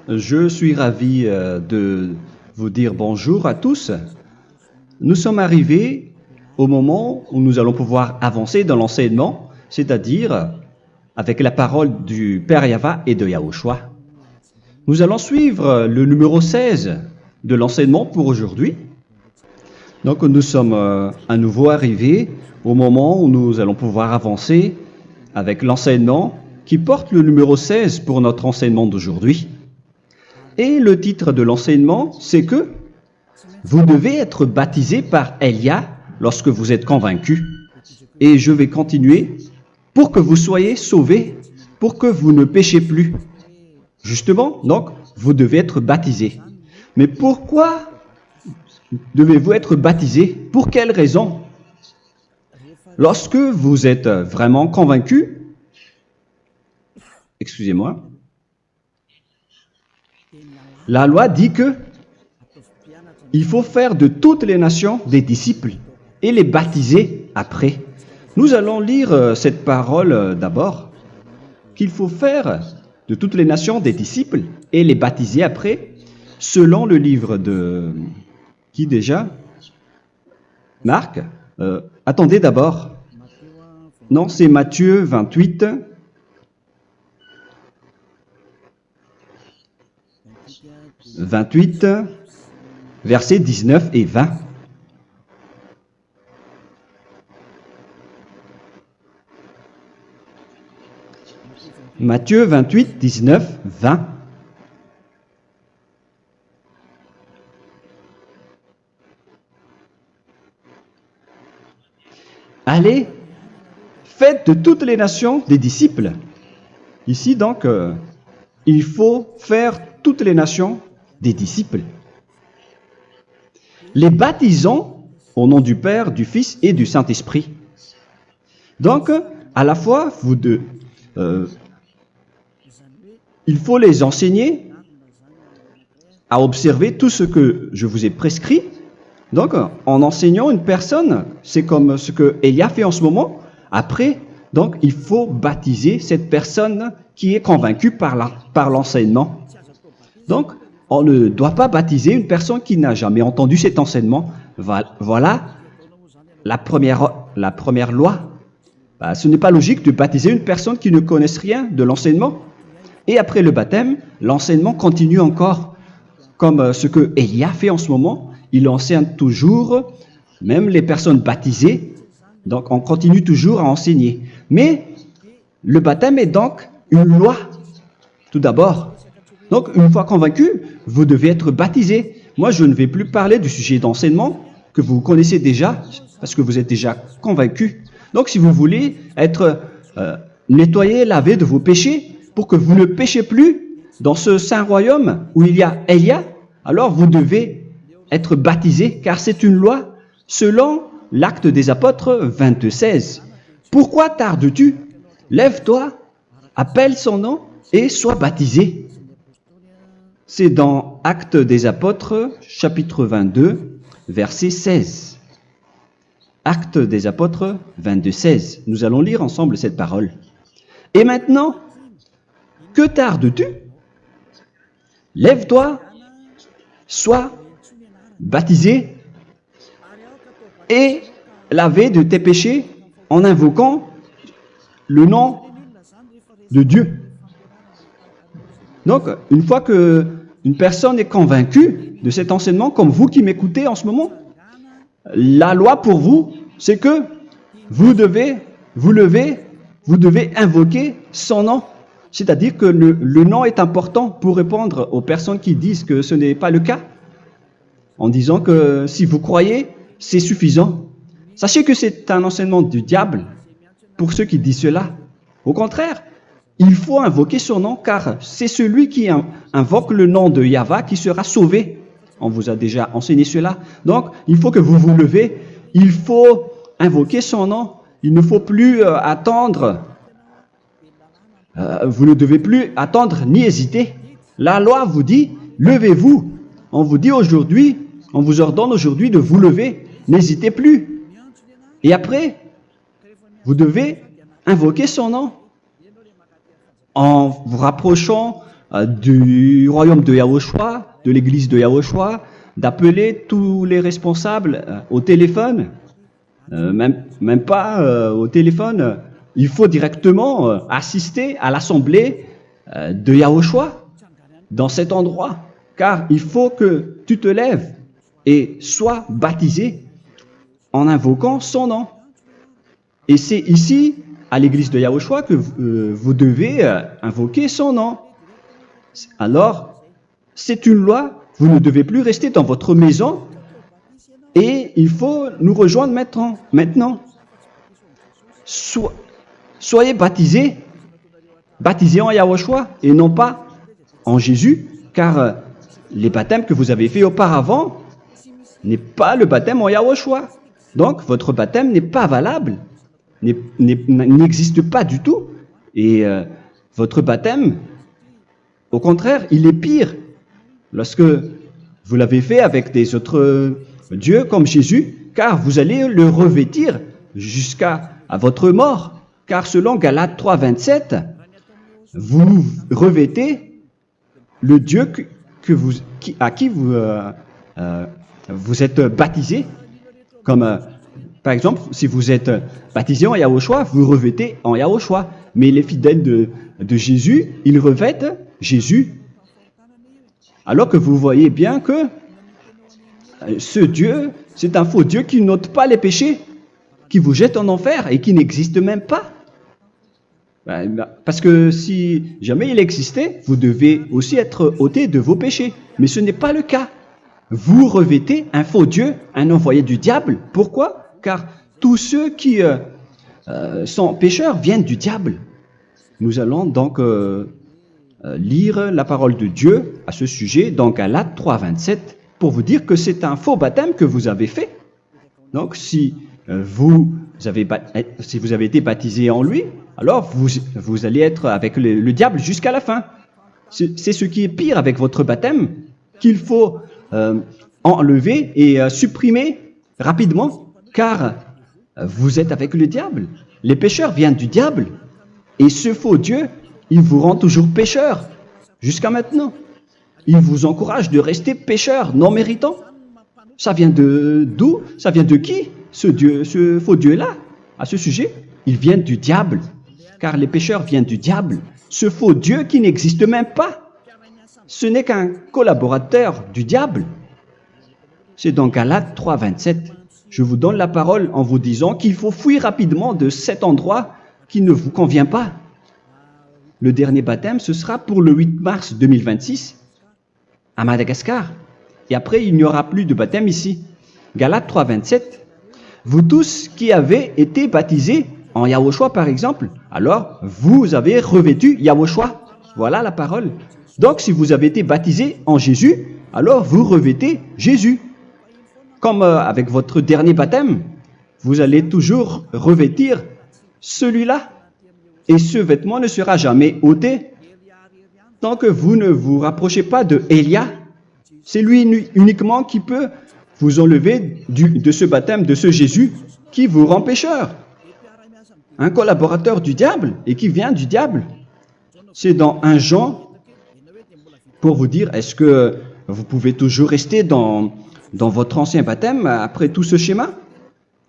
Je suis ravi de vous dire bonjour à tous. Nous sommes arrivés au moment où nous allons pouvoir avancer dans l'enseignement, c'est-à-dire avec la parole du Père Yava et de Yahushua. Nous allons suivre le numéro 16 de l'enseignement pour aujourd'hui. Donc nous sommes à nouveau arrivés au moment où nous allons pouvoir avancer avec l'enseignement qui porte le numéro 16 pour notre enseignement d'aujourd'hui. Et le titre de l'enseignement, c'est que vous devez être baptisé par Elia lorsque vous êtes convaincu. Et je vais continuer pour que vous soyez sauvés, pour que vous ne péchez plus. Justement, donc, vous devez être baptisé. Mais pourquoi devez-vous être baptisé? Pour quelle raison? Lorsque vous êtes vraiment convaincu, excusez-moi, la loi dit que il faut faire de toutes les nations des disciples et les baptiser après. Nous allons lire cette parole d'abord, qu'il faut faire de toutes les nations des disciples et les baptiser après, selon le livre de... Qui déjà? Marc. Attendez d'abord. Non, c'est Matthieu 28. Versets 19 et 20. Matthieu 28, 19, 20. Allez, faites de toutes les nations des disciples. Ici donc, il faut faire toutes les nations des disciples. Les baptisons au nom du Père, du Fils et du Saint-Esprit. Donc, à la fois, il faut les enseigner à observer tout ce que je vous ai prescrit. Donc, en enseignant une personne, c'est comme ce que Elia fait en ce moment. Après, donc, il faut baptiser cette personne qui est convaincue par l'enseignement. Donc, on ne doit pas baptiser une personne qui n'a jamais entendu cet enseignement. Voilà la première loi. Ce n'est pas logique de baptiser une personne qui ne connaisse rien de l'enseignement. Et après le baptême, l'enseignement continue encore, comme ce que Elia fait en ce moment. Il enseigne toujours, même les personnes baptisées. Donc, on continue toujours à enseigner. Mais le baptême est donc une loi, tout d'abord. Donc, une fois convaincu, vous devez être baptisé. Moi, je ne vais plus parler du sujet d'enseignement que vous connaissez déjà, parce que vous êtes déjà convaincu. Donc, si vous voulez être nettoyé, lavé de vos péchés, pour que vous ne péchez plus dans ce saint royaume où il y a Elia, alors vous devez être baptisé, car c'est une loi selon l'Acte des Apôtres 22:16. Pourquoi tardes-tu? Lève-toi, appelle son nom et sois baptisé. C'est dans Actes des Apôtres, chapitre 22, verset 16. Actes des Apôtres 22:16. Nous allons lire ensemble cette parole. Et maintenant, que tardes-tu? Lève-toi, sois baptisé et lavé de tes péchés en invoquant le nom de Dieu. Donc, une fois qu'une personne est convaincue de cet enseignement, comme vous qui m'écoutez en ce moment, la loi pour vous, c'est que vous devez invoquer son nom. C'est-à-dire que le nom est important pour répondre aux personnes qui disent que ce n'est pas le cas, en disant que si vous croyez, c'est suffisant. Sachez que c'est un enseignement du diable pour ceux qui disent cela. Au contraire, il faut invoquer son nom, car c'est celui qui invoque le nom de Yahva qui sera sauvé. On vous a déjà enseigné cela. Donc, il faut que vous vous levez, il faut invoquer son nom. Il ne faut plus attendre. Vous ne devez plus attendre ni hésiter. La loi vous dit, levez-vous. On vous dit aujourd'hui, on vous ordonne aujourd'hui de vous lever. N'hésitez plus. Et après, vous devez invoquer son nom en vous rapprochant du royaume de Yahushua, de l'église de Yahushua, d'appeler tous les responsables au téléphone, même pas au téléphone. Il faut directement assister à l'assemblée de Yahushua dans cet endroit, car il faut que tu te lèves et sois baptisé en invoquant son nom. Et c'est ici, à l'église de Yahushua, que vous devez invoquer son nom. Alors, c'est une loi, vous ne devez plus rester dans votre maison et il faut nous rejoindre maintenant. Soyez baptisés en Yahushua et non pas en Jésus, car les baptêmes que vous avez faits auparavant n'est pas le baptême en Yahushua. Donc, votre baptême n'est pas valable, n'existe pas du tout. Et votre baptême, au contraire, il est pire lorsque vous l'avez fait avec des autres dieux comme Jésus, car vous allez le revêtir jusqu'à votre mort. Car selon Galates 3, 27, vous revêtez le Dieu à qui vous êtes baptisé. Comme par exemple, si vous êtes baptisé en Yahushua, vous revêtez en Yahushua. Mais les fidèles de Jésus, ils revêtent Jésus. Alors que vous voyez bien que ce Dieu, c'est un faux Dieu qui n'ôte pas les péchés, qui vous jette en enfer et qui n'existe même pas. Parce que si jamais il existait, vous devez aussi être ôté de vos péchés. Mais ce n'est pas le cas. Vous revêtez un faux Dieu, un envoyé du diable. Pourquoi? Car tous ceux qui sont pécheurs viennent du diable. Nous allons donc lire la parole de Dieu à ce sujet dans Galates 3, 27 pour vous dire que c'est un faux baptême que vous avez fait. Donc si vous avez été baptisé en lui, alors vous allez être avec le diable jusqu'à la fin. C'est ce qui est pire avec votre baptême qu'il faut enlever et supprimer rapidement, car vous êtes avec le diable. Les pécheurs viennent du diable, et ce faux Dieu, il vous rend toujours pécheur, jusqu'à maintenant. Il vous encourage de rester pécheur, non méritant. Ça vient d'où? Ça vient de qui, ce faux Dieu-là? À ce sujet, ils viennent du diable, car les pécheurs viennent du diable. Ce faux Dieu qui n'existe même pas, ce n'est qu'un collaborateur du diable. C'est dans Galates 3, 27. Je vous donne la parole en vous disant qu'il faut fuir rapidement de cet endroit qui ne vous convient pas. Le dernier baptême, ce sera pour le 8 mars 2026 à Madagascar. Et après, il n'y aura plus de baptême ici. Galates 3, 27. Vous tous qui avez été baptisés en Yahushua, par exemple, alors vous avez revêtu Yahushua. Voilà la parole. Donc, si vous avez été baptisé en Jésus, alors vous revêtez Jésus. Comme avec votre dernier baptême, vous allez toujours revêtir celui-là. Et ce vêtement ne sera jamais ôté tant que vous ne vous rapprochez pas de Élia. C'est lui uniquement qui peut vous enlever de ce baptême, de ce Jésus qui vous rend pécheur. Un collaborateur du diable et qui vient du diable. C'est dans 1 Jean, pour vous dire, est-ce que vous pouvez toujours rester dans votre ancien baptême après tout ce schéma?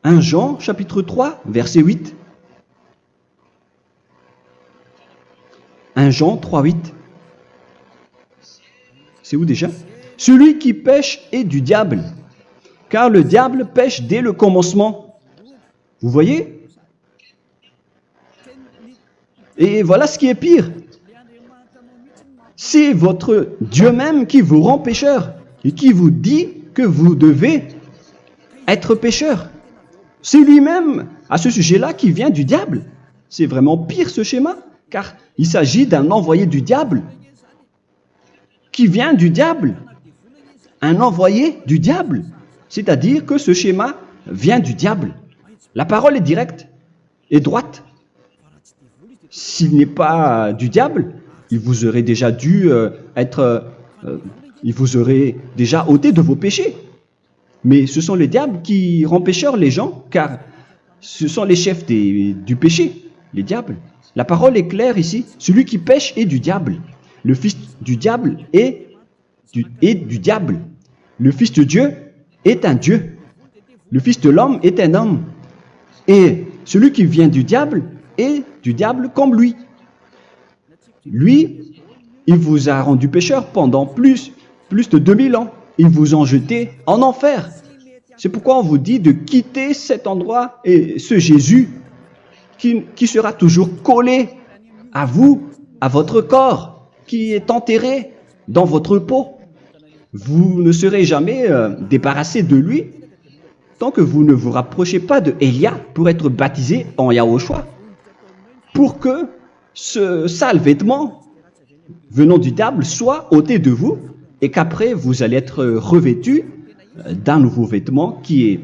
1 Jean, chapitre 3, verset 8. 1 Jean 3, 8. C'est où déjà? Celui qui pêche est du diable, car le diable pêche dès le commencement. Vous voyez? Et voilà ce qui est pire. C'est votre Dieu même qui vous rend pécheur et qui vous dit que vous devez être pécheur. C'est lui-même, à ce sujet-là, qui vient du diable. C'est vraiment pire ce schéma, car il s'agit d'un envoyé du diable qui vient du diable. Un envoyé du diable. C'est-à-dire que ce schéma vient du diable. La parole est directe et droite. S'il n'est pas du diable, il vous aurait déjà il vous aurait déjà ôté de vos péchés. Mais ce sont les diables qui rendent pécheurs les gens, car ce sont les chefs du péché, les diables. La parole est claire ici. Celui qui pêche est du diable. le fils du diable est du diable. Le fils de Dieu est un Dieu. Le fils de l'homme est un homme. Et celui qui vient du diable est du diable comme lui. Lui, il vous a rendu pécheur pendant plus de 2000 ans. Il vous a jeté en enfer. C'est pourquoi on vous dit de quitter cet endroit et ce Jésus qui sera toujours collé à vous, à votre corps, qui est enterré dans votre peau. Vous ne serez jamais débarrassé de lui tant que vous ne vous rapprochez pas de Élia pour être baptisé en Yahushua, pour que ce sale vêtement venant du diable soit ôté de vous et qu'après vous allez être revêtu d'un nouveau vêtement qui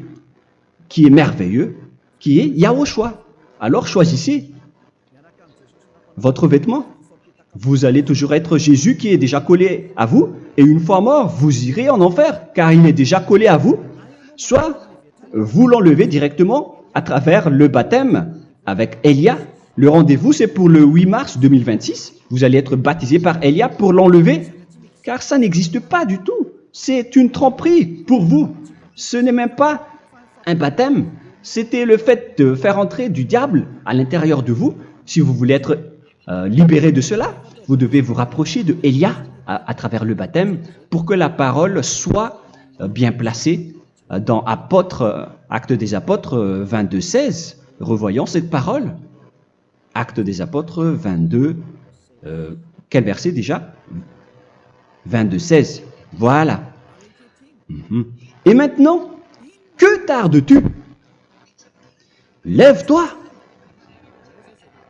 est merveilleux, qui est Yahushua. Alors choisissez votre vêtement. Vous allez toujours être Jésus qui est déjà collé à vous, et une fois mort, vous irez en enfer, car il est déjà collé à vous. Soit vous l'enlevez directement à travers le baptême avec Élia. Le rendez-vous, c'est pour le 8 mars 2026. Vous allez être baptisé par Élia pour l'enlever, car ça n'existe pas du tout. C'est une tromperie pour vous. Ce n'est même pas un baptême. C'était le fait de faire entrer du diable à l'intérieur de vous. Si vous voulez être libéré de cela, vous devez vous rapprocher de Élia à travers le baptême pour que la parole soit bien placée dans Actes des Apôtres 22, 16. Revoyons cette parole. Actes des Apôtres 22, quel verset déjà? 22, 16. Voilà. Et maintenant, que tardes-tu? Lève-toi.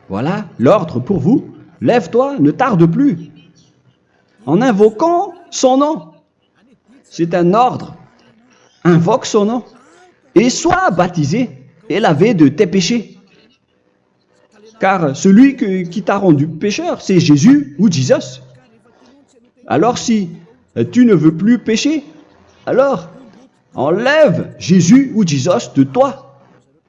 Voilà l'ordre pour vous. Lève-toi, ne tarde plus. En invoquant son nom. C'est un ordre. Invoque son nom. Et sois baptisé et lavé de tes péchés. Car celui qui t'a rendu pécheur, c'est Jésus ou Jesus. Alors si tu ne veux plus pécher, alors enlève Jésus ou Jesus de toi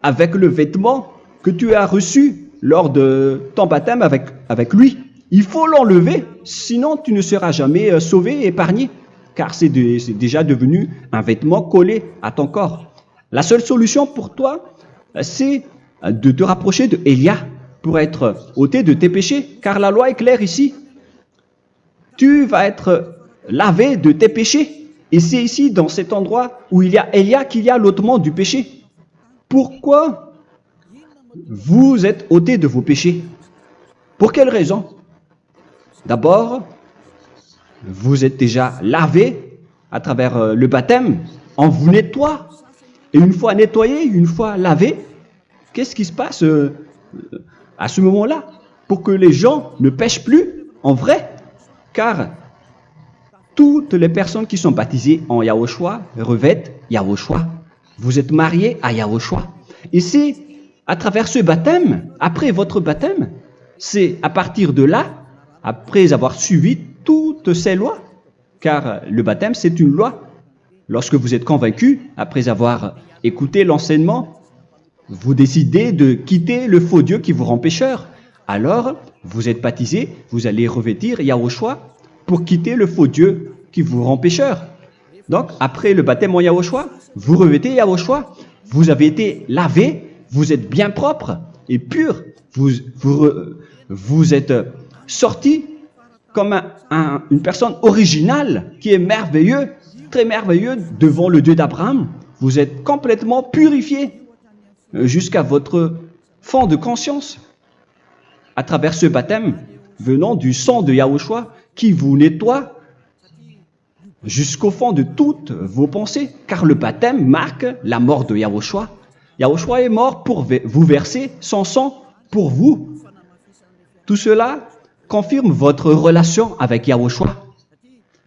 avec le vêtement que tu as reçu lors de ton baptême avec lui. Il faut l'enlever, sinon tu ne seras jamais sauvé, épargné, car c'est déjà devenu un vêtement collé à ton corps. La seule solution pour toi, c'est de te rapprocher de Élia pour être ôté de tes péchés, car la loi est claire ici. Tu vas être lavé de tes péchés. Et c'est ici, dans cet endroit où il y a Élia, qu'il y a l'ôtement du péché. Pourquoi vous êtes ôté de vos péchés? Pour quelle raison? D'abord, vous êtes déjà lavé à travers le baptême. On vous nettoie. Et une fois nettoyé, une fois lavé, qu'est-ce qui se passe à ce moment-là? Pour que les gens ne pêchent plus en vrai. Car toutes les personnes qui sont baptisées en Yahushua revêtent Yahushua. Vous êtes mariés à Yahushua. Et c'est à travers ce baptême, après votre baptême, c'est à partir de là, après avoir suivi toutes ces lois, car le baptême c'est une loi. Lorsque vous êtes convaincu, après avoir écouté l'enseignement, vous décidez de quitter le faux Dieu qui vous rend pécheur. Alors, vous êtes baptisé, vous allez revêtir Yahushua pour quitter le faux Dieu qui vous rend pécheur. Donc, après le baptême en Yahushua, vous revêtez Yahushua. Vous avez été lavé, vous êtes bien propre et pur. Vous êtes sorti comme une personne originale qui est merveilleux, très merveilleux devant le Dieu d'Abraham. Vous êtes complètement purifié jusqu'à votre fond de conscience à travers ce baptême venant du sang de Yahushua qui vous nettoie jusqu'au fond de toutes vos pensées, car le baptême marque la mort de Yahushua. Yahushua est mort pour vous verser son sang pour vous. Tout cela confirme votre relation avec Yahushua,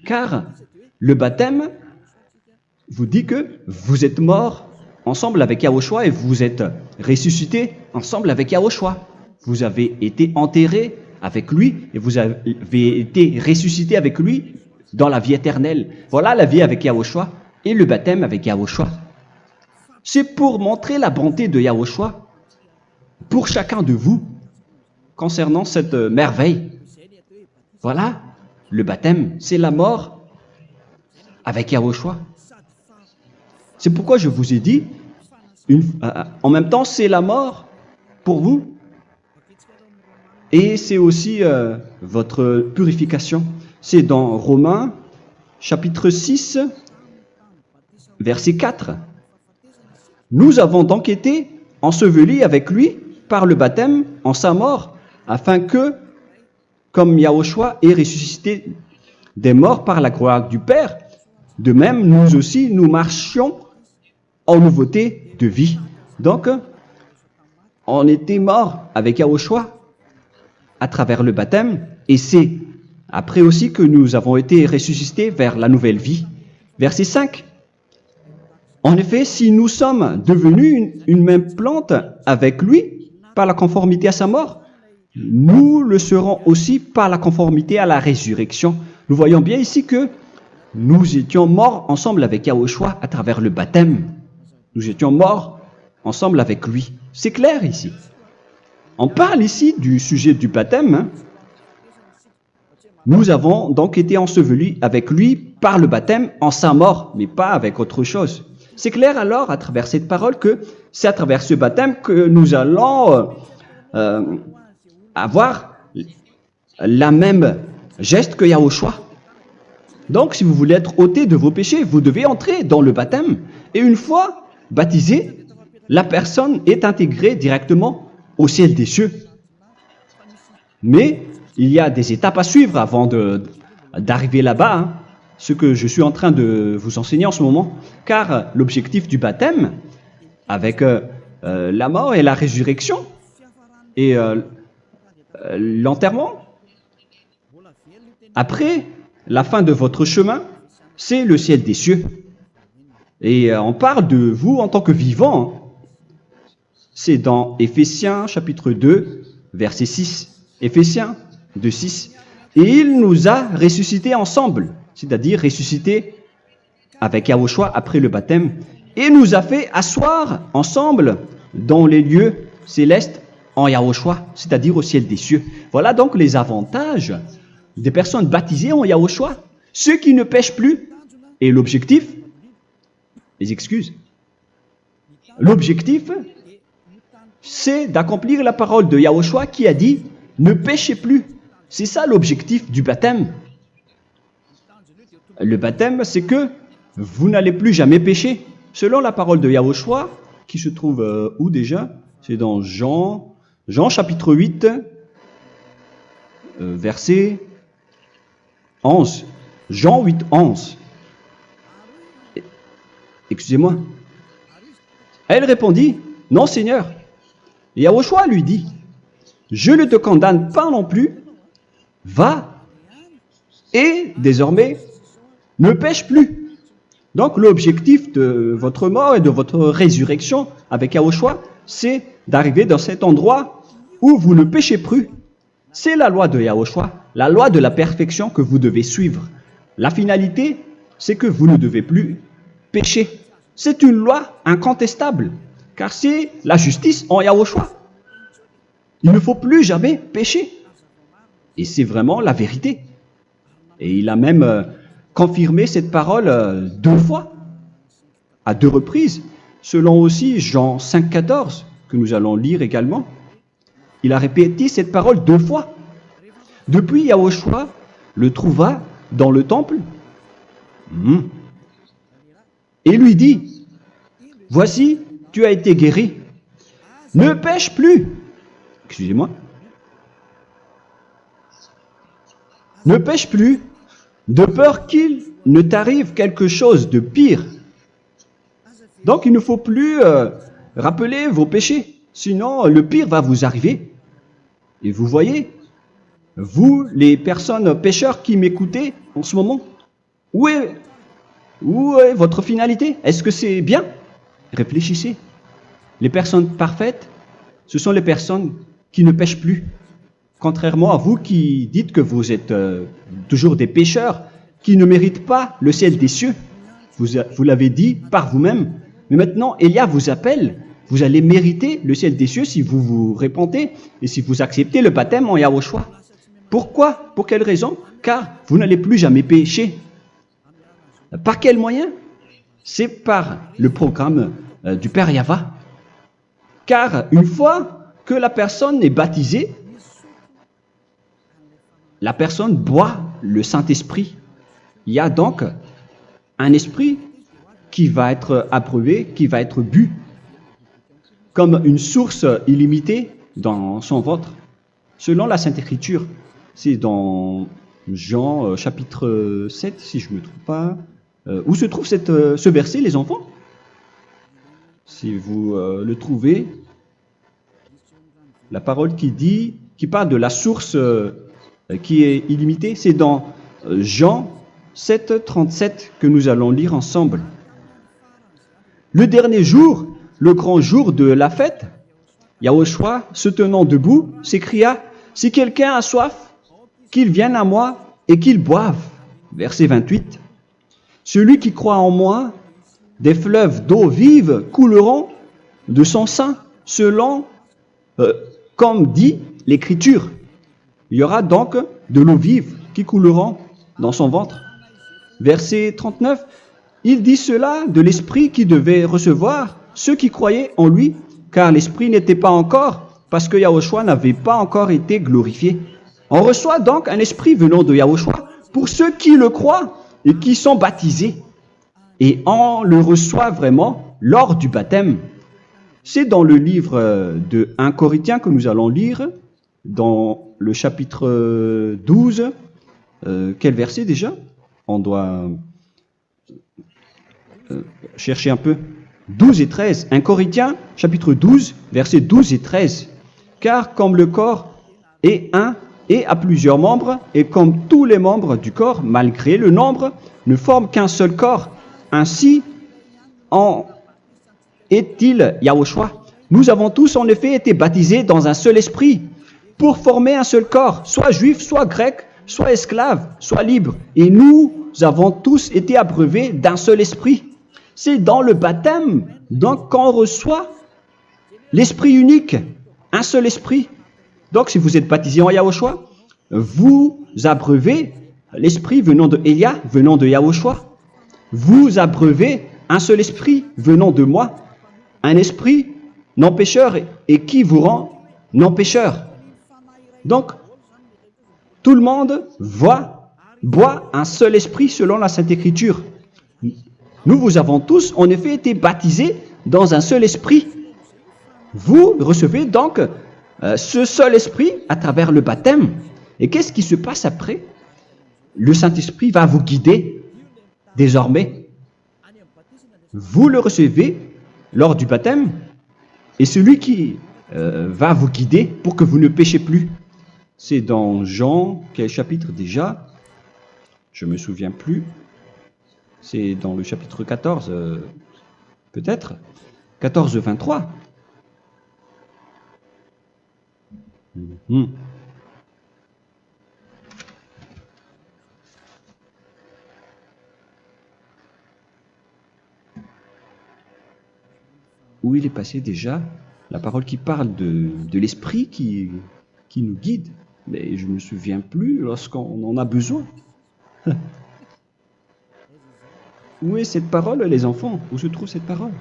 car le baptême vous dit que vous êtes mort ensemble avec Yahushua et vous êtes ressuscité ensemble avec Yahushua. Vous avez été enterré avec lui et vous avez été ressuscité avec lui dans la vie éternelle. Voilà la vie avec Yahushua et le baptême avec Yahushua. C'est pour montrer la bonté de Yahushua pour chacun de vous concernant cette merveille. Voilà le baptême, c'est la mort avec Yahushua. C'est pourquoi je vous ai dit, en même temps, c'est la mort pour vous. Et c'est aussi votre purification. C'est dans Romains, chapitre 6, verset 4. Nous avons donc été ensevelis avec lui par le baptême en sa mort, afin que, comme Yahushua est ressuscité des morts par la gloire du Père, de même, nous aussi, nous marchions en nouveauté de vie. Donc, on était morts avec Yahushua à travers le baptême, et c'est après aussi que nous avons été ressuscités vers la nouvelle vie. Verset 5. En effet, si nous sommes devenus une même plante avec lui par la conformité à sa mort, nous le serons aussi par la conformité à la résurrection. Nous voyons bien ici que nous étions morts ensemble avec Yahushua à travers le baptême. Nous étions morts ensemble avec lui. C'est clair ici. On parle ici du sujet du baptême. Nous avons donc été ensevelis avec lui par le baptême en sa mort, mais pas avec autre chose. C'est clair alors à travers cette parole que c'est à travers ce baptême que nous allons avoir la même geste que Yahushua. Donc si vous voulez être ôté de vos péchés, vous devez entrer dans le baptême. Et une fois baptisé, la personne est intégrée directement au ciel des cieux. Mais il y a des étapes à suivre avant d'arriver là-bas, hein, ce que je suis en train de vous enseigner en ce moment, car l'objectif du baptême, avec la mort et la résurrection, et l'enterrement, après la fin de votre chemin, c'est le ciel des cieux. Et on parle de vous en tant que vivant. C'est dans Éphésiens chapitre 2, verset 6. Éphésiens 2, 6. Et il nous a ressuscités ensemble, c'est-à-dire ressuscités avec Yahushua après le baptême, et nous a fait asseoir ensemble dans les lieux célestes en Yahushua, c'est-à-dire au ciel des cieux. Voilà donc les avantages des personnes baptisées en Yahushua, ceux qui ne pêchent plus. Et l'objectif, les excuses, l'objectif, c'est d'accomplir la parole de Yahushua qui a dit « Ne péchez plus ». C'est ça l'objectif du baptême. Le baptême, c'est que vous n'allez plus jamais pécher. Selon la parole de Yahushua, qui se trouve où déjà? C'est dans Jean chapitre 8, verset 11. Jean 8, 11. Excusez-moi. Elle répondit, « Non, Seigneur. » Et Yahushua lui dit, « Je ne te condamne pas non plus. Va et désormais ne pêche plus. » Donc l'objectif de votre mort et de votre résurrection avec Yahushua, c'est d'arriver dans cet endroit où vous ne péchez plus. C'est la loi de Yahushua, la loi de la perfection que vous devez suivre. La finalité, c'est que vous ne devez plus pécher. C'est une loi incontestable, car c'est la justice en Yahushua. Il ne faut plus jamais pécher. Et c'est vraiment la vérité. Et il a même confirmé cette parole 2 fois, à 2 reprises, selon aussi Jean 5, 14, que nous allons lire également. Il a répété cette parole 2 fois. Depuis, Yahushua le trouva dans le temple et lui dit, « Voici, tu as été guéri. Ne pêche plus. » Excusez-moi. Ne pêche plus, de peur qu'il ne t'arrive quelque chose de pire. Donc, il ne faut plus rappeler vos péchés, sinon le pire va vous arriver. Et vous voyez, vous, les personnes pécheurs qui m'écoutez en ce moment, où est votre finalité? Est-ce que c'est bien? Réfléchissez. Les personnes parfaites, ce sont les personnes qui ne pêchent plus. Contrairement à vous qui dites que vous êtes toujours des pécheurs qui ne méritent pas le ciel des cieux. Vous l'avez dit par vous-même. Mais maintenant, Élia vous appelle. Vous allez mériter le ciel des cieux si vous vous repentez et si vous acceptez le baptême en Yahushua. Pourquoi? Pour quelle raison? car vous n'allez plus jamais pécher. Par quel moyen? C'est par le programme du Père Yahva. Car une fois que la personne est baptisée, la personne boit le Saint-Esprit. Il y a donc un esprit qui va être approuvé, qui va être bu, comme une source illimitée dans son ventre, selon la Sainte Écriture. C'est dans Jean chapitre 7, si je ne me trompe pas. Où se trouve ce verset, les enfants? Si vous le trouvez, la parole qui parle de la source qui est illimitée, c'est dans Jean 7, 37 que nous allons lire ensemble. Le dernier jour, le grand jour de la fête, Yahushua, se tenant debout, s'écria, « Si quelqu'un a soif, qu'il vienne à moi et qu'il boive. » Verset 28. « Celui qui croit en moi, des fleuves d'eau vive couleront de son sein, selon, comme dit l'Écriture. » Il y aura donc de l'eau vive qui couleront dans son ventre. Verset 39. Il dit cela de l'Esprit qui devait recevoir ceux qui croyaient en lui, car l'Esprit n'était pas encore, parce que Yahushua n'avait pas encore été glorifié. On reçoit donc un Esprit venant de Yahushua pour ceux qui le croient et qui sont baptisés. Et on le reçoit vraiment lors du baptême. C'est dans le livre de 1 Corinthiens que nous allons lire, dans le chapitre 12. Quel verset déjà? On doit chercher un peu. 12 et 13. 1 Corinthiens, chapitre 12, versets 12 et 13. Car comme le corps est un et a plusieurs membres, et comme tous les membres du corps, malgré le nombre, ne forment qu'un seul corps, ainsi en est-il Yahushua. Nous avons tous en effet été baptisés dans un seul esprit, pour former un seul corps, soit juif, soit grec, soit esclave, soit libre. Et nous avons tous été abreuvés d'un seul esprit. C'est dans le baptême, donc, qu'on reçoit l'esprit unique, un seul esprit. Donc, si vous êtes baptisé en Yahushua, vous abreuvez l'esprit venant de Elia, venant de Yahushua. Vous abreuvez un seul esprit venant de moi, un esprit non pécheur et qui vous rend non pécheur. Donc, tout le monde boit un seul esprit selon la Sainte Écriture. Nous vous avons tous en effet été baptisés dans un seul esprit. Vous recevez donc ce seul esprit à travers le baptême. Et qu'est-ce qui se passe après? Le Saint-Esprit va vous guider désormais. Vous le recevez lors du baptême et celui qui va vous guider pour que vous ne péchez plus. C'est dans Jean, quel chapitre déjà? Je ne me souviens plus. C'est dans le chapitre 14, peut-être. 14, 23. Où il est passé déjà la parole qui parle de l'esprit qui nous guide. Mais je ne me souviens plus lorsqu'on en a besoin. Où est cette parole, les enfants? Où se trouve cette parole?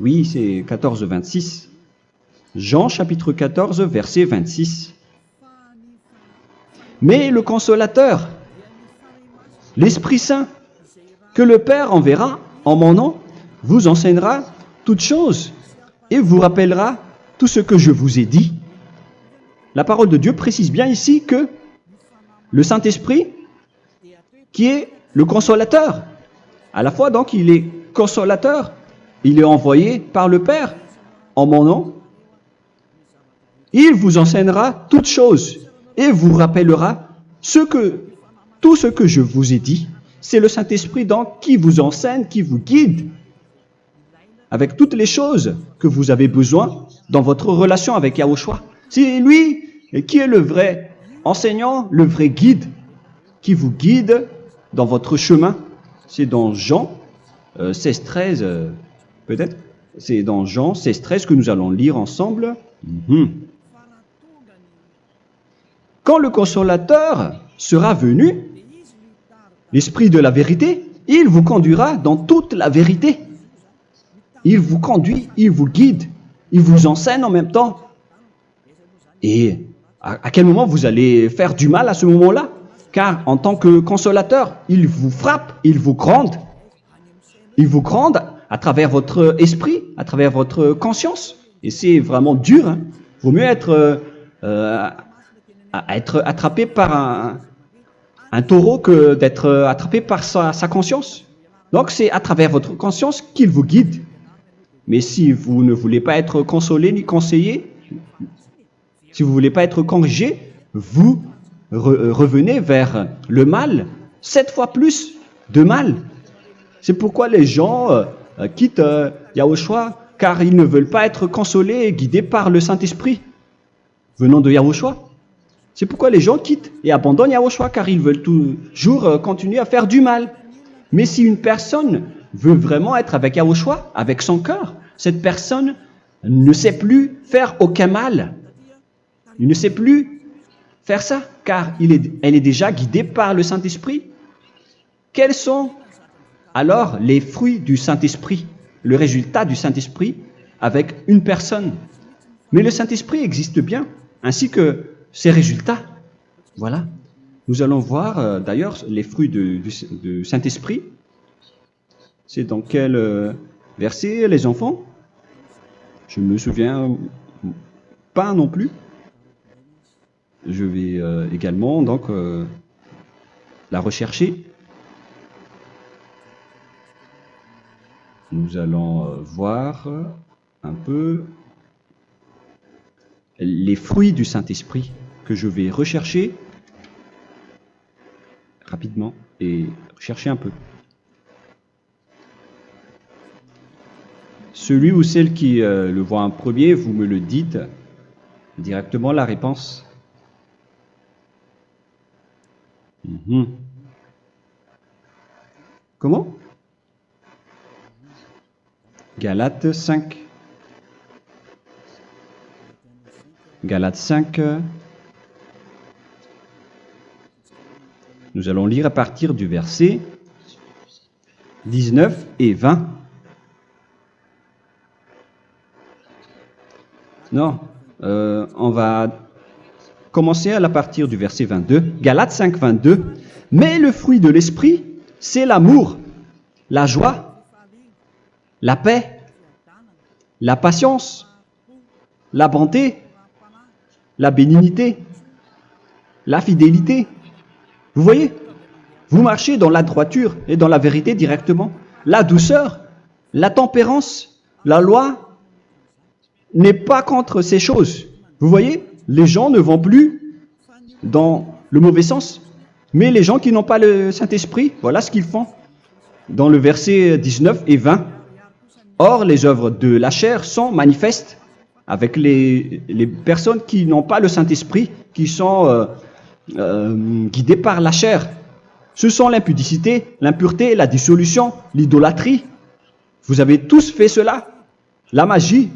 Oui, c'est 14, 26. Jean chapitre 14, verset 26. Mais le consolateur, l'Esprit Saint, que le Père enverra en mon nom, vous enseignera toutes choses et vous rappellera tout ce que je vous ai dit. La parole de Dieu précise bien ici que le Saint-Esprit, qui est le consolateur, à la fois donc il est consolateur, il est envoyé par le Père en mon nom, il vous enseignera toutes choses et vous rappellera tout ce que je vous ai dit. C'est le Saint-Esprit donc qui vous enseigne, qui vous guide avec toutes les choses que vous avez besoin dans votre relation avec Yahushua. C'est lui qui est le vrai enseignant, le vrai guide, qui vous guide dans votre chemin. C'est dans Jean 16, 13, peut-être. C'est dans Jean 16, 13 que nous allons lire ensemble. quand le consolateur sera venu, l'Esprit de la vérité, il vous conduira dans toute la vérité. Il vous conduit, il vous guide, il vous enseigne en même temps. Et à quel moment vous allez faire du mal à ce moment-là? Car en tant que consolateur, il vous frappe, il vous gronde. Il vous gronde à travers votre esprit, à travers votre conscience. Et c'est vraiment dur. Hein. Vaut mieux être attrapé par un taureau que d'être attrapé par sa conscience. Donc c'est à travers votre conscience qu'il vous guide. Mais si vous ne voulez pas être consolé ni conseillé, si vous ne voulez pas être corrigé, vous revenez vers le mal, 7 fois plus de mal. C'est pourquoi les gens quittent Yahushua, car ils ne veulent pas être consolés et guidés par le Saint-Esprit venant de Yahushua. C'est pourquoi les gens quittent et abandonnent Yahushua, car ils veulent toujours continuer à faire du mal. Mais si une personne veut vraiment être avec Yahushua, avec son cœur, cette personne ne sait plus faire aucun mal. Il ne sait plus faire ça, car elle est déjà guidée par le Saint-Esprit. Quels sont alors les fruits du Saint-Esprit, le résultat du Saint-Esprit avec une personne? Mais le Saint-Esprit existe bien, ainsi que ses résultats. Voilà. Nous allons voir d'ailleurs les fruits du Saint-Esprit. C'est dans quel verset, les enfants? Je ne me souviens pas non plus. Je vais également donc la rechercher. Nous allons voir un peu les fruits du Saint-Esprit que je vais rechercher rapidement et chercher un peu. Celui ou celle qui le voit en premier, vous me le dites directement la réponse. Comment? Galates 5. Galates 5. Nous allons lire à partir du verset 19 et 20. Non, on va commencer à partir du verset 22. Galates 5, 22. Mais le fruit de l'esprit, c'est l'amour, la joie, la paix, la patience, la bonté, la bénignité, la fidélité. Vous voyez? Vous marchez dans la droiture et dans la vérité directement. La douceur, la tempérance, la loi n'est pas contre ces choses. Vous voyez? Les gens ne vont plus dans le mauvais sens. Mais les gens qui n'ont pas le Saint-Esprit, voilà ce qu'ils font. Dans le verset 19 et 20. Or, les œuvres de la chair sont manifestes avec les personnes qui n'ont pas le Saint-Esprit, qui sont guidées par la chair. Ce sont l'impudicité, l'impureté, la dissolution, l'idolâtrie. Vous avez tous fait cela. La magie,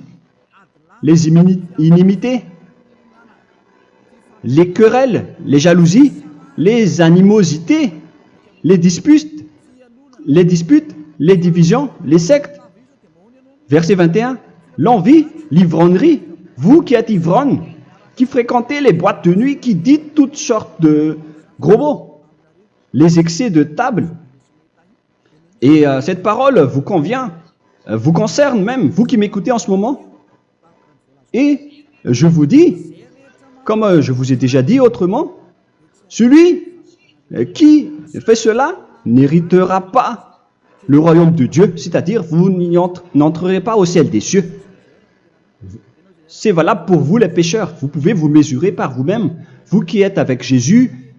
les inimités, les querelles, les jalousies, les animosités, les disputes, les divisions, les sectes. Verset 21, l'envie, l'ivrognerie, vous qui êtes ivrognes, qui fréquentez les boîtes de nuit, qui dites toutes sortes de gros mots, les excès de table. Et cette parole vous convient, vous concerne même, vous qui m'écoutez en ce moment. Et je vous dis, comme je vous ai déjà dit autrement, celui qui fait cela n'héritera pas le royaume de Dieu, c'est-à-dire vous n'entrerez pas au ciel des cieux. C'est valable pour vous les pécheurs. Vous pouvez vous mesurer par vous-même, vous qui êtes avec Jésus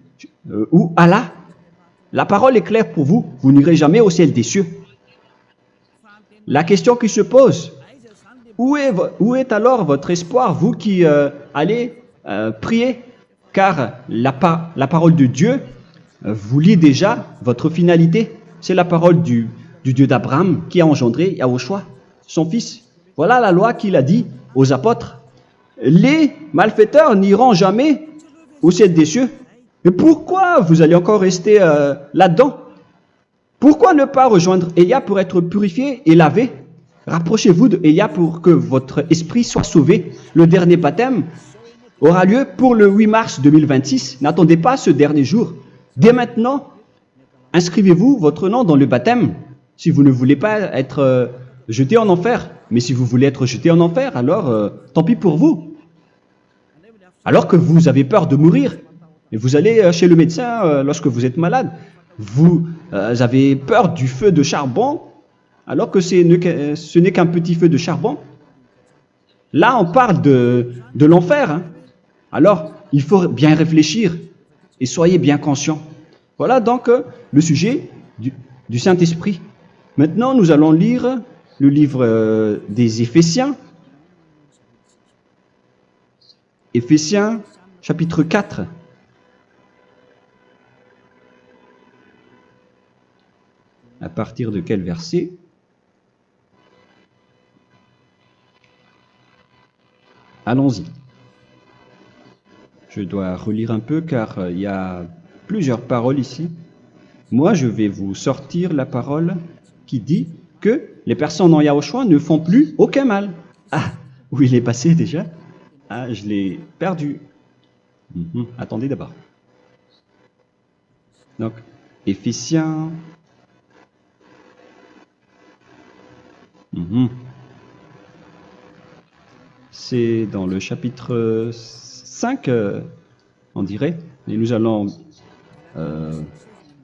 ou Allah. La parole est claire pour vous, vous n'irez jamais au ciel des cieux. La question qui se pose, où est alors votre espoir, vous qui allez prier? Car la parole de Dieu vous lit déjà votre finalité. C'est la parole du Dieu d'Abraham qui a engendré Yahushua, son fils. Voilà la loi qu'il a dit aux apôtres. Les malfaiteurs n'iront jamais au ciel des cieux. Mais pourquoi vous allez encore rester là-dedans? Pourquoi ne pas rejoindre Élia pour être purifié et lavé? Rapprochez-vous de Élia pour que votre esprit soit sauvé. Le dernier baptême aura lieu pour le 8 mars 2026. N'attendez pas ce dernier jour. Dès maintenant, inscrivez-vous votre nom dans le baptême si vous ne voulez pas être jeté en enfer. Mais si vous voulez être jeté en enfer, alors tant pis pour vous. Alors que vous avez peur de mourir, et vous allez chez le médecin lorsque vous êtes malade, vous avez peur du feu de charbon, alors que ce n'est qu'un petit feu de charbon. Là, on parle de l'enfer. Hein. Alors, il faut bien réfléchir et soyez bien conscients. Voilà donc le sujet du Saint-Esprit. Maintenant, nous allons lire le livre des Éphésiens. Éphésiens, chapitre 4. À partir de quel verset? Allons-y. Je dois relire un peu car il y a plusieurs paroles ici. Moi, je vais vous sortir la parole qui dit que les personnes en Yahushua ne font plus aucun mal. Ah, où il est passé déjà? Ah, je l'ai perdu. Attendez d'abord. Donc, Éphésiens. C'est dans le chapitre 5, on dirait. Et nous allons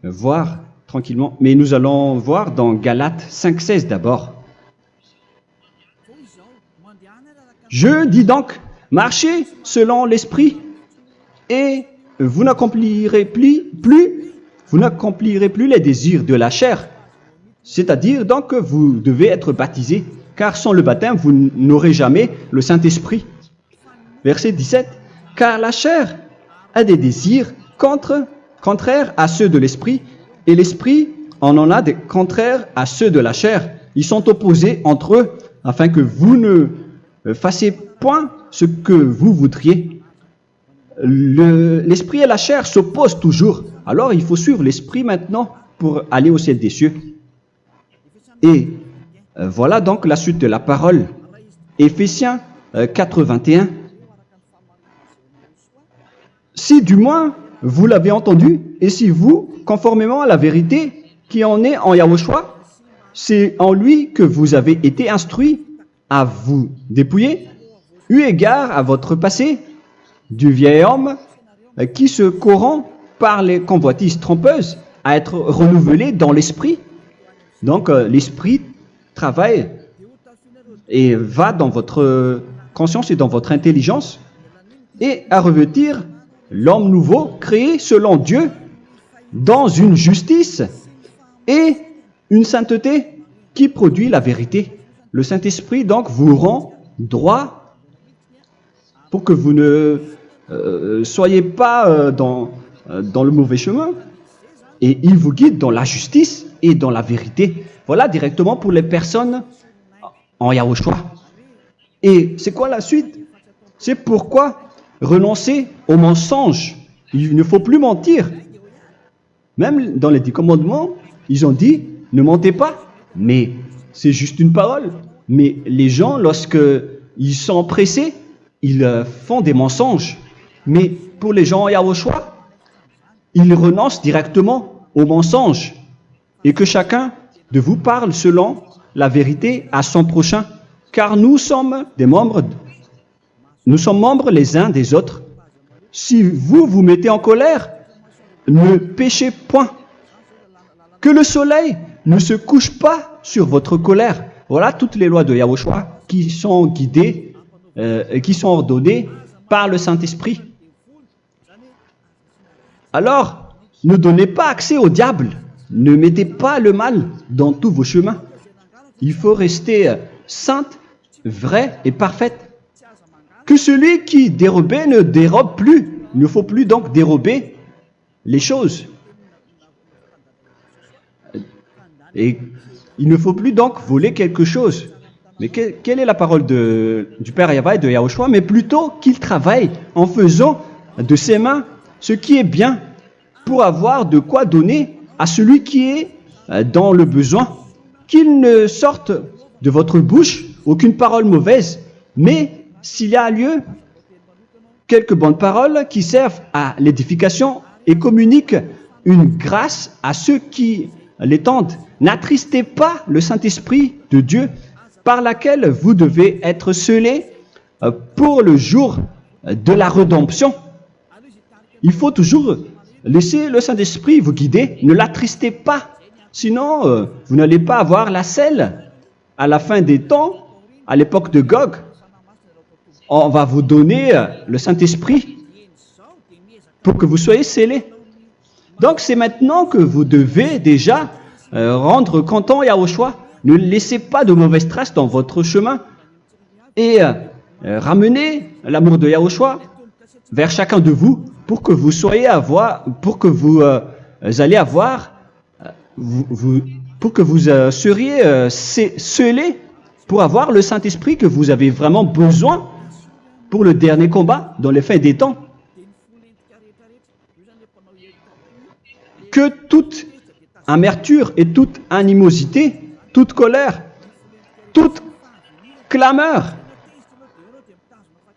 voir tranquillement. Mais nous allons voir dans Galates 5,16 d'abord. Je dis donc, marchez selon l'esprit et vous n'accomplirez plus les désirs de la chair. C'est-à-dire donc que vous devez être baptisé, car sans le baptême, vous n'aurez jamais le Saint-Esprit. Verset 17. Car la chair a des désirs contraires à ceux de l'esprit, et l'esprit en a des contraires à ceux de la chair. Ils sont opposés entre eux, afin que vous ne fassiez point ce que vous voudriez. L'esprit et la chair s'opposent toujours. Alors il faut suivre l'esprit maintenant pour aller au ciel des cieux. Et voilà donc la suite de la parole. Éphésiens 4:21. Si du moins vous l'avez entendu, et si vous, conformément à la vérité qui en est en Yahushua, c'est en lui que vous avez été instruits à vous dépouiller, eu égard à votre passé, du vieil homme qui se corrompt par les convoitises trompeuses, à être renouvelé dans l'esprit. Donc l'esprit travaille et va dans votre conscience et dans votre intelligence et à revêtir l'homme nouveau créé selon Dieu dans une justice et une sainteté qui produit la vérité. Le Saint-Esprit donc vous rend droit pour que vous ne soyez pas dans le mauvais chemin et il vous guide dans la justice et dans la vérité. Voilà directement pour les personnes en Yahushua. Et c'est quoi la suite? C'est pourquoi renoncer au mensonge. Il ne faut plus mentir. Même dans les 10 commandements, ils ont dit ne mentez pas. Mais c'est juste une parole. Mais les gens, lorsqu'ils sont pressés, ils font des mensonges. Mais pour les gens en Yahushua, ils renoncent directement au mensonge. Et que chacun de vous parle selon la vérité à son prochain. Car nous sommes membres les uns des autres. Si vous vous mettez en colère, ne péchez point. Que le soleil ne se couche pas sur votre colère. Voilà toutes les lois de Yahushua qui sont guidées, qui sont ordonnées par le Saint-Esprit. Alors, ne donnez pas accès au diable. Ne mettez pas le mal dans tous vos chemins. Il faut rester sainte, vraie et parfaite. Que celui qui dérobait ne dérobe plus. Il ne faut plus donc dérober les choses. Et il ne faut plus donc voler quelque chose. Mais quelle est la parole du Père Yahweh et de Yahushua? Mais plutôt qu'il travaille en faisant de ses mains ce qui est bien pour avoir de quoi donner à celui qui est dans le besoin. Qu'il ne sorte de votre bouche aucune parole mauvaise, mais s'il y a lieu, quelques bonnes paroles qui servent à l'édification et communiquent une grâce à ceux qui l'étendent. N'attristez pas le Saint-Esprit de Dieu par laquelle vous devez être scellés pour le jour de la rédemption. Il faut toujours laisser le Saint-Esprit vous guider, ne l'attristez pas, sinon vous n'allez pas avoir la selle. À la fin des temps, à l'époque de Gog, on va vous donner le Saint-Esprit pour que vous soyez scellés. Donc c'est maintenant que vous devez déjà rendre content Yahushua. Ne laissez pas de mauvaises traces dans votre chemin et ramenez l'amour de Yahushua vers chacun de vous pour que vous soyez pour que vous seriez scellés pour avoir le Saint-Esprit que vous avez vraiment besoin pour le dernier combat dans les fins des temps. Que toute amertume et toute animosité, toute colère, toute clameur,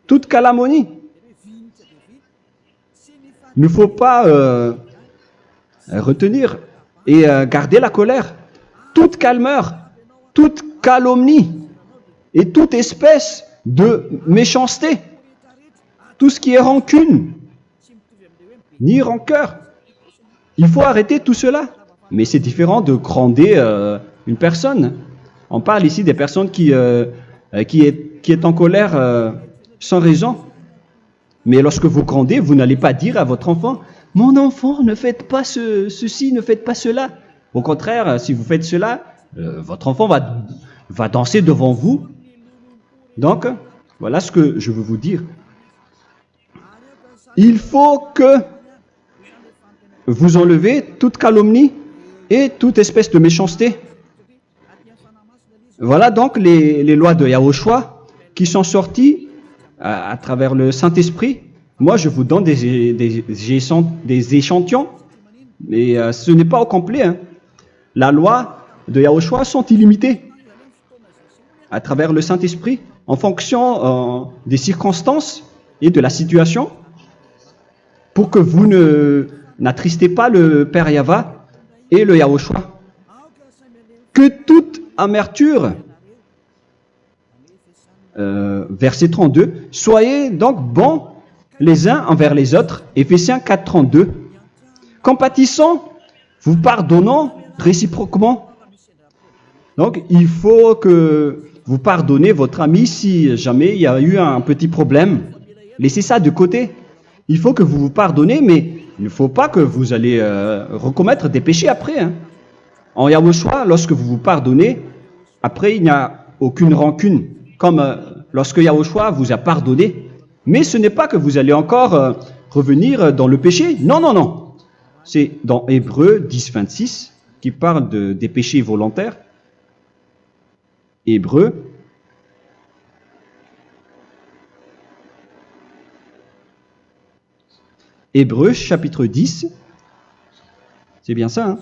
toute calomnie, il ne faut pas retenir et garder la colère. Toute calmeur, toute calomnie et toute espèce de méchanceté, tout ce qui est rancune, ni rancœur. Il faut arrêter tout cela. Mais c'est différent de gronder une personne. On parle ici des personnes qui est en colère sans raison. Mais lorsque vous grondez, vous n'allez pas dire à votre enfant « Mon enfant, ne faites pas ceci, ne faites pas cela ». Au contraire, si vous faites cela, votre enfant va danser devant vous. Donc, voilà ce que je veux vous dire. Il faut que vous enlevez toute calomnie et toute espèce de méchanceté. Voilà donc les lois de Yahushua qui sont sorties à travers le Saint-Esprit. Moi, je vous donne des échantillons, mais ce n'est pas au complet. Hein. La loi de Yahushua sont illimitées à travers le Saint-Esprit en fonction des circonstances et de la situation pour que vous n'attristez pas le Père Yahva et le Yahushua. Que toute amertume, verset 32, soyez donc bons les uns envers les autres, Éphésiens 4, 32. Compatissant, vous pardonnant réciproquement. Donc, il faut que vous pardonnez votre ami si jamais il y a eu un petit problème. Laissez ça de côté. Il faut que vous vous pardonnez, mais il ne faut pas que vous allez recommettre des péchés après. Hein. En Yahushua, lorsque vous vous pardonnez, après il n'y a aucune rancune, comme lorsque Yahushua vous a pardonné. Mais ce n'est pas que vous allez encore revenir dans le péché. Non, non, non. C'est dans Hébreux 10, 26 qui parle des péchés volontaires. Hébreux. Hébreux chapitre 10. C'est bien ça, hein?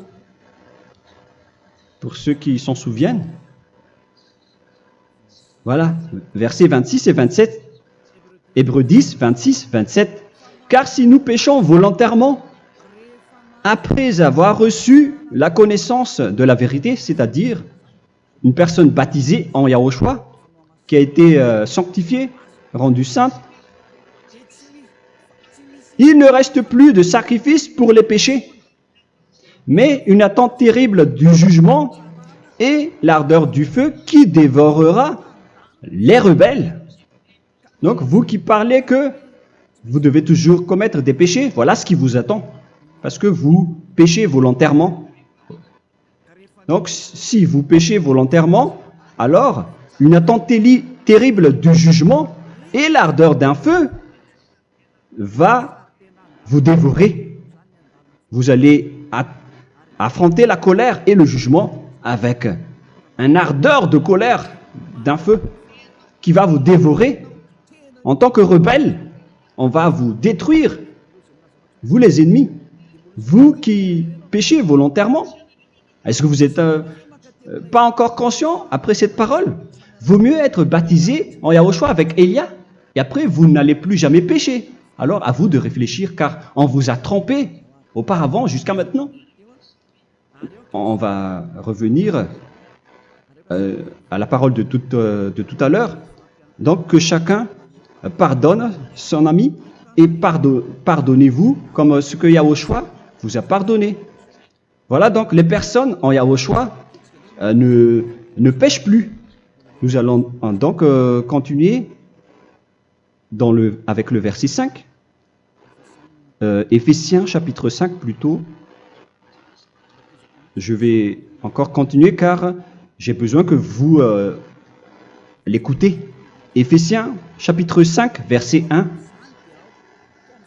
Pour ceux qui s'en souviennent. Voilà, versets 26 et 27. Hébreux 10, 26, 27. Car si nous péchons volontairement, après avoir reçu la connaissance de la vérité, c'est-à-dire une personne baptisée en Yahushua, qui a été sanctifiée, rendue sainte, il ne reste plus de sacrifice pour les péchés, mais une attente terrible du jugement et l'ardeur du feu qui dévorera les rebelles. Donc, vous qui parlez que vous devez toujours commettre des péchés, voilà ce qui vous attend, parce que vous péchez volontairement. Donc, si vous péchez volontairement, alors une attente terrible du jugement et l'ardeur d'un feu va vous dévorer. Vous allez affronter la colère et le jugement avec une ardeur de colère d'un feu qui va vous dévorer en tant que rebelle, on va vous détruire, vous les ennemis, vous qui péchez volontairement. Est-ce que vous n'êtes pas encore conscient après cette parole? Vaut mieux être baptisé en Yahushua avec Elia, et après vous n'allez plus jamais pécher. Alors à vous de réfléchir, car on vous a trompé auparavant jusqu'à maintenant. On va revenir à la parole de tout à l'heure. Donc que chacun pardonne son ami et pardonnez-vous comme ce que Yahushua vous a pardonné. Voilà donc les personnes en Yahushua ne pêchent plus. Nous allons donc continuer avec le verset 5. Éphésiens chapitre 5 plutôt. Je vais encore continuer car j'ai besoin que vous l'écoutez. Éphésiens chapitre 5 verset 1.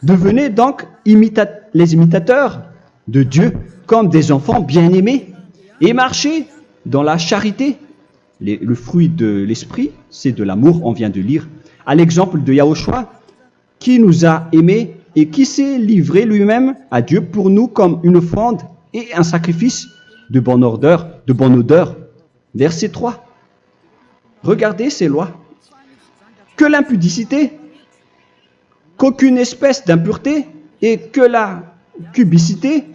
Devenez donc les imitateurs de Dieu comme des enfants bien-aimés et marchez dans la charité. Le fruit de l'esprit, c'est de l'amour, on vient de lire, à l'exemple de Yahushua qui nous a aimés et qui s'est livré lui-même à Dieu pour nous comme une offrande et un sacrifice de bonne odeur. Verset 3. Regardez ces lois. Que l'impudicité, qu'aucune espèce d'impureté et que la cubicité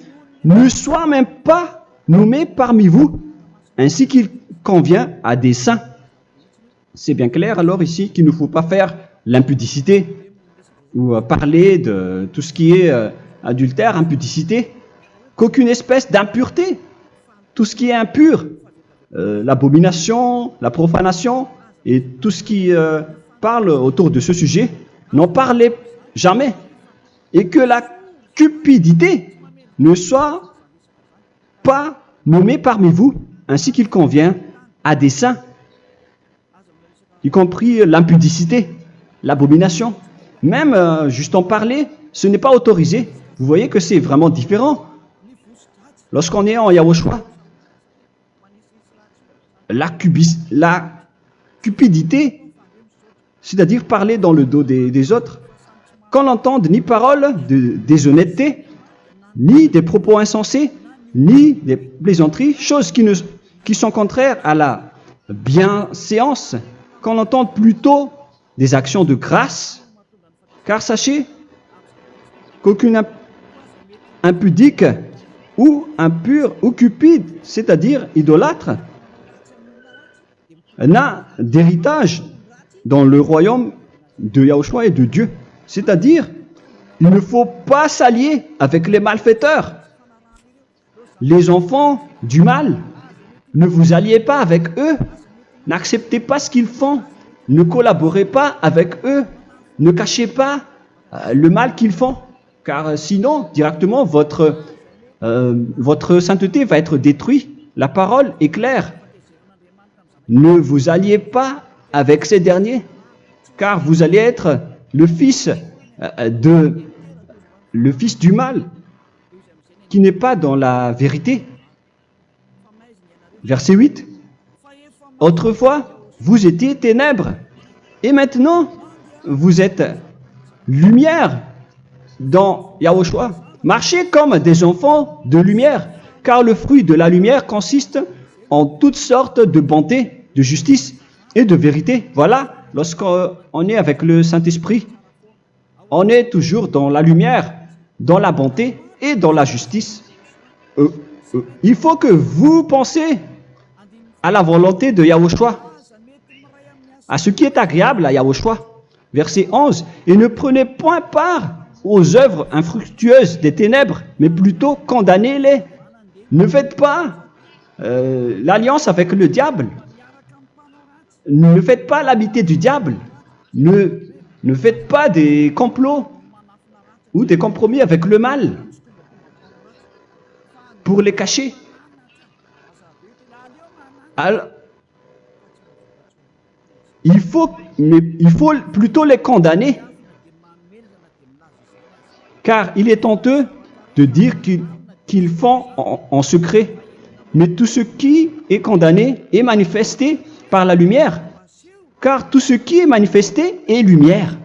ne soit même pas nommée parmi vous, ainsi qu'il convient à des saints. C'est bien clair alors ici qu'il ne faut pas faire l'impudicité ou parler de tout ce qui est adultère, impudicité, qu'aucune espèce d'impureté, tout ce qui est impur, l'abomination, la profanation et tout ce qui parle autour de ce sujet, n'en parlez jamais. Et que la cupidité ne soit pas nommée parmi vous, ainsi qu'il convient à des saints, y compris l'impudicité, l'abomination. Même juste en parler, ce n'est pas autorisé. Vous voyez que c'est vraiment différent. Lorsqu'on est en Yahushua, la cupidité, c'est-à-dire parler dans le dos des autres, qu'on n'entende ni parole de déshonnêteté, ni des propos insensés, ni des plaisanteries, choses qui sont contraires à la bienséance, qu'on entende plutôt des actions de grâce, car sachez qu'aucune impudique ou impure ou cupide, c'est-à-dire idolâtre, n'a d'héritage dans le royaume de Yahushua et de Dieu. C'est-à-dire, il ne faut pas s'allier avec les malfaiteurs, les enfants du mal. Ne vous alliez pas avec eux, n'acceptez pas ce qu'ils font, ne collaborez pas avec eux, ne cachez pas le mal qu'ils font, car sinon, directement, votre sainteté va être détruite. La parole est claire. Ne vous alliez pas avec ces derniers, car vous allez être le fils du mal, qui n'est pas dans la vérité. Verset 8. Autrefois, vous étiez ténèbres, et maintenant, vous êtes lumière dans Yahushua. Marchez comme des enfants de lumière, car le fruit de la lumière consiste en toutes sortes de bonté, de justice et de vérité. Voilà, lorsqu'on est avec le Saint-Esprit, on est toujours dans la lumière, dans la bonté et dans la justice. Il faut que vous pensiez à la volonté de Yahushua, à ce qui est agréable à Yahushua. Verset 11. Et ne prenez point part aux œuvres infructueuses des ténèbres, mais plutôt condamnez-les. Ne faites pas l'alliance avec le diable. Ne faites pas l'amitié du diable. Ne faites pas des complots ou des compromis avec le mal pour les cacher. Alors, il faut plutôt les condamner, car il est honteux de dire qu'ils font en secret. Mais tout ce qui est condamné est manifesté par la lumière, car tout ce qui est manifesté est lumière.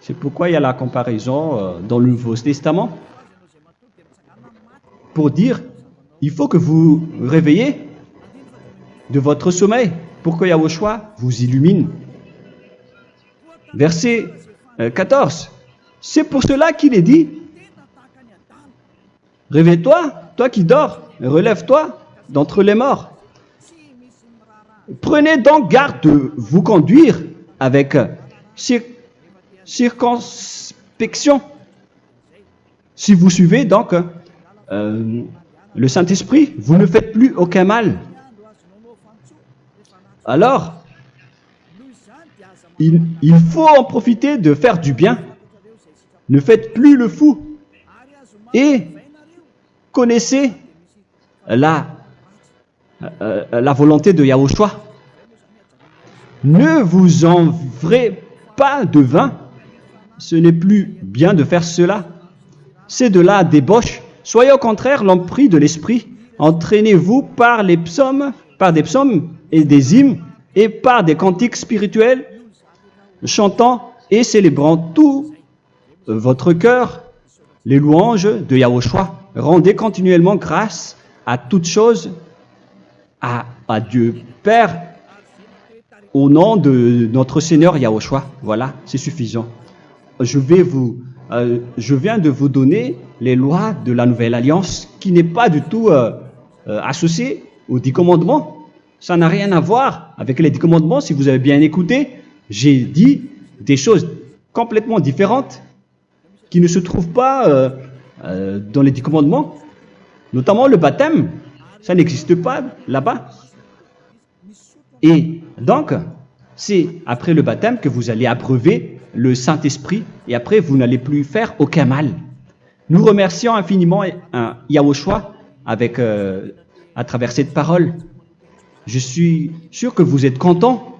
C'est pourquoi il y a la comparaison dans le Nouveau Testament pour dire, il faut que vous réveillez de votre sommeil pour que Yahushua vous illumine. Verset 14. C'est pour cela qu'il est dit, réveille-toi, toi qui dors, relève-toi d'entre les morts. Prenez donc garde de vous conduire avec circonspection. Si vous suivez donc le Saint-Esprit, vous ne faites plus aucun mal. Alors, il faut en profiter de faire du bien. Ne faites plus le fou. Et connaissez la volonté de Yahushua. Ne vous envrez pas de vin. Ce n'est plus bien de faire cela. C'est de la débauche. Soyez au contraire l'empris de l'esprit. Entraînez-vous par des psaumes et des hymnes et par des cantiques spirituels, chantant et célébrant tout votre cœur les louanges de Yahushua. Rendez continuellement grâce à toutes choses à Dieu Père au nom de notre Seigneur Yahushua. Voilà, c'est suffisant. Je viens de vous donner les lois de la Nouvelle Alliance qui n'est pas du tout associée aux 10 commandements. Ça n'a rien à voir avec les 10 commandements. Si vous avez bien écouté, j'ai dit des choses complètement différentes qui ne se trouvent pas dans les 10 commandements. Notamment le baptême, ça n'existe pas là-bas. Et donc, c'est après le baptême que vous allez abreuver le Saint-Esprit et après vous n'allez plus faire aucun mal. Nous remercions infiniment Yahushua à travers cette parole. Je suis sûr que vous êtes contents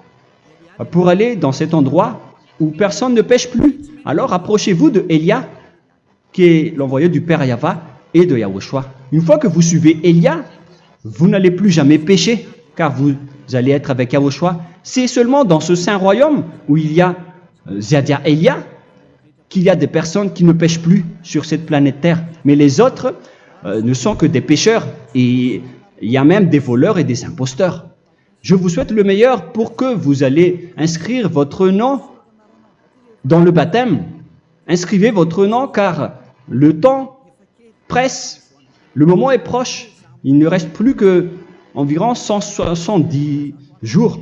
pour aller dans cet endroit où personne ne pêche plus. Alors approchez-vous de Élia, qui est l'envoyé du Père Yahva et de Yahushua. Une fois que vous suivez Élia, vous n'allez plus jamais pécher, car vous allez être avec Yahushua. C'est seulement dans ce saint royaume où il y a Ziadia Elia qu'il y a des personnes qui ne pêchent plus sur cette planète Terre. Mais les autres ne sont que des pécheurs et il y a même des voleurs et des imposteurs. Je vous souhaite le meilleur pour que vous allez inscrire votre nom dans le baptême. Inscrivez votre nom car le temps presse, le moment est proche. Il ne reste plus que environ 170 jours.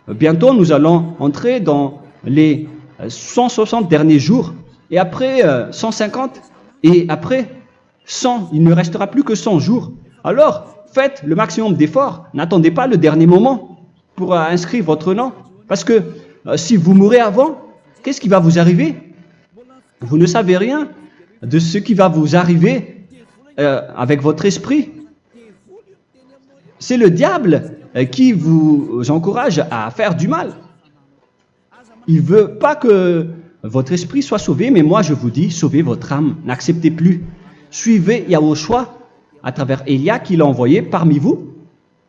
Bientôt, nous allons entrer dans les 160 derniers jours, et après 150, et après 100. Il ne restera plus que 100 jours. Alors, faites le maximum d'efforts. N'attendez pas le dernier moment pour inscrire votre nom. Parce que si vous mourrez avant, qu'est-ce qui va vous arriver? Vous ne savez rien de ce qui va vous arriver avec votre esprit. C'est le diable qui vous encourage à faire du mal. Il ne veut pas que votre esprit soit sauvé, mais moi je vous dis, sauvez votre âme, n'acceptez plus. Suivez Yahushua à travers Élia qu'il a envoyé parmi vous.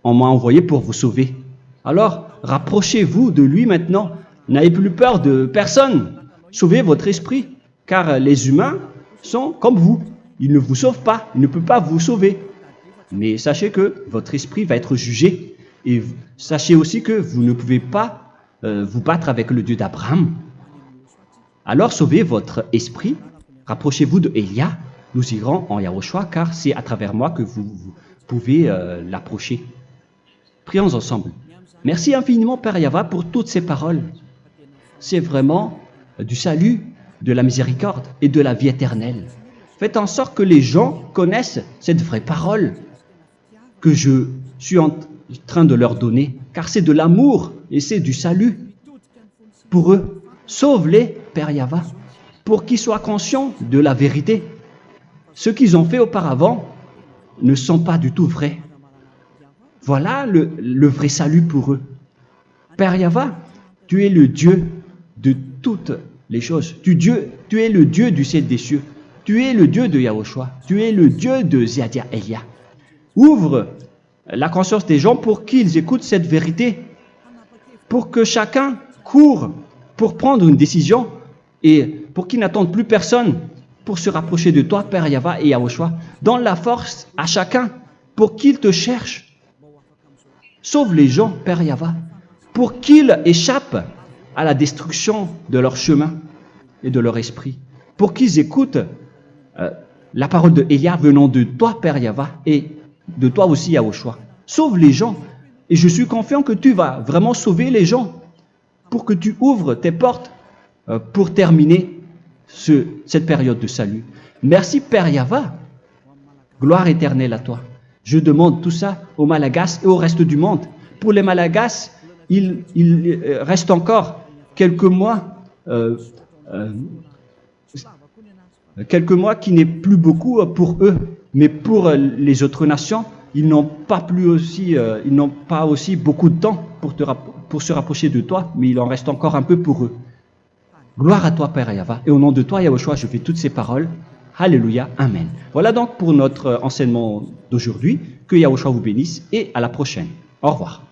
On m'a envoyé pour vous sauver. Alors, rapprochez-vous de lui maintenant. N'ayez plus peur de personne. Sauvez votre esprit, car les humains sont comme vous. Ils ne vous sauvent pas, ils ne peuvent pas vous sauver. Mais sachez que votre esprit va être jugé. Et sachez aussi que vous ne pouvez pas vous battre avec le Dieu d'Abraham. Alors sauvez votre esprit, rapprochez-vous de Élia, nous irons en Yahushua, car c'est à travers moi que vous pouvez l'approcher. Prions ensemble. Merci infiniment, Père Yahva, pour toutes ces paroles. C'est vraiment du salut, de la miséricorde et de la vie éternelle. Faites en sorte que les gens connaissent cette vraie parole que je suis en train de leur donner, car c'est de l'amour et c'est du salut pour eux. Sauve-les, Père Yahva, pour qu'ils soient conscients de la vérité. Ce qu'ils ont fait auparavant ne sont pas du tout vrais. Voilà le vrai salut pour eux. Père Yahva, tu es le Dieu de toutes les choses. Tu es le Dieu du ciel des cieux. Tu es le Dieu de Yahushua. Tu es le Dieu de Ziadia Elia. Ouvre la conscience des gens pour qu'ils écoutent cette vérité, pour que chacun court pour prendre une décision et pour qu'ils n'attendent plus personne pour se rapprocher de toi, Père Yahweh et Yahushua. Donne la force à chacun pour qu'il te cherche. Sauve les gens, Père Yahweh, pour qu'ils échappent à la destruction de leur chemin et de leur esprit, pour qu'ils écoutent la parole de Élia venant de toi, Père Yahweh, et de toi aussi, Yahushua. Sauve les gens, et je suis confiant que tu vas vraiment sauver les gens, pour que tu ouvres tes portes pour terminer cette période de salut. Merci, Père Yahweh. Gloire éternelle à toi. Je demande tout ça aux Malagasy et au reste du monde. Pour les Malagasy, il reste encore quelques mois qui n'est plus beaucoup pour eux, mais pour les autres nations, ils n'ont pas aussi beaucoup de temps pour se rapprocher de toi, mais il en reste encore un peu pour eux. Gloire à toi, Père Yahweh, et au nom de toi, Yahushua, je fais toutes ces paroles. Alléluia, Amen. Voilà donc pour notre enseignement d'aujourd'hui. Que Yahushua vous bénisse et à la prochaine. Au revoir.